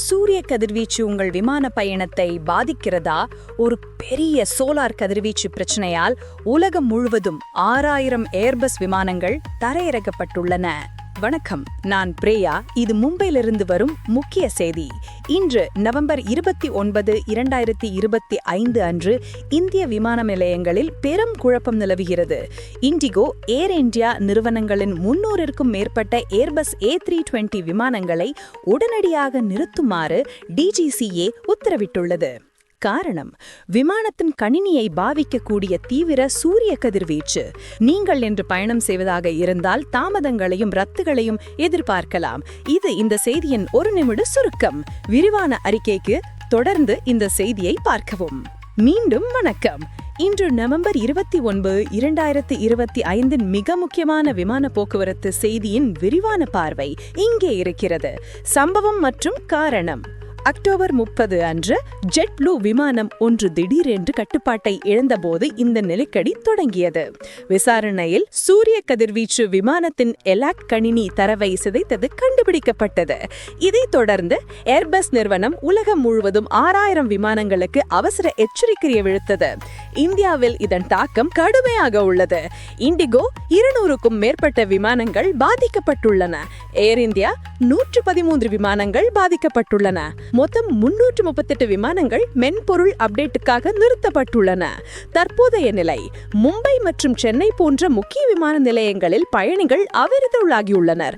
சூரிய கதிர்வீச்சு உங்கள் விமான பயணத்தை பாதிக்கிறதா? ஒரு பெரிய சோலார் கதிர்வீச்சு பிரச்சனையால் உலகம் முழுவதும் 6000 ஏர்பஸ் விமானங்கள் தரையிறக்கப்பட்டுள்ளன. வணக்கம், நான் பிரேயா. இது மும்பையிலிருந்து வரும் முக்கிய செய்தி. இன்று நவம்பர் 29, 2025 அன்று இந்திய விமான நிலையங்களில் பெரும் குழப்பம் நிலவுகிறது. இண்டிகோ, ஏர் இந்தியா நிறுவனங்களின் 300க்கும் மேற்பட்ட ஏர்பஸ் A320 விமானங்களை உடனடியாக நிறுத்துமாறு DGCA உத்தரவிட்டுள்ளது. காரணம், விமானத்தின் கணினியை பாதிக்கக்கூடிய தீவிர சூரிய கதிர்வீச்சு. நீங்கள் என்று பயணம் செய்வதாக இருந்தால் தாமதங்களையும் ரத்துகளையும் எதிர்பார்க்கலாம். இது இந்த செய்தியின் ஒரு நிமிட சுருக்கம். விரிவான அறிக்கைக்கு தொடர்ந்து இந்த செய்தியை பார்க்கவும். மீண்டும் வணக்கம். இன்று நவம்பர் 29, 2025 மிக முக்கியமான விமான போக்குவரத்து செய்தியின் விரிவான பார்வை இங்கே இருக்கிறது. சம்பவம் மற்றும் காரணம். அக்டோபர் 30 அன்று ஜெட் ப்ளூ விமானம் ஒன்று திடீரென்று கட்டுப்பாட்டை இழந்தபோது இந்த நெருக்கடி தொடங்கியது. விசாரணையில் சூரிய கதிர்வீச்சு விமானத்தின் எலாக் கணினி தரவை சிதைத்தது கண்டுபிடிக்கப்பட்டது. இதைத் தொடர்ந்து ஏர்பஸ் நிறுவனம் உலகம் முழுவதும் 6000 விமானங்களுக்கு அவசர எச்சரிக்கையை விடுத்தது. இந்தியாவில் இதன் தாக்கம் கடுமையாக உள்ளது. இண்டிகோ 200க்கும் மேற்பட்ட விமானங்கள் பாதிக்கப்பட்டுள்ளன. ஏர் இந்தியா 113 விமானங்கள் பாதிக்கப்பட்டுள்ளன. மொத்தம் 338 விமானங்கள் மென்பொருள் அப்டேட்டுக்காக நிறுத்தப்பட்டுள்ளன. தற்போதைய நிலை: மும்பை மற்றும் சென்னை போன்ற முக்கிய விமான நிலையங்களில் பயணிகள் அவதிக்குள்ளாகியுள்ளனர்.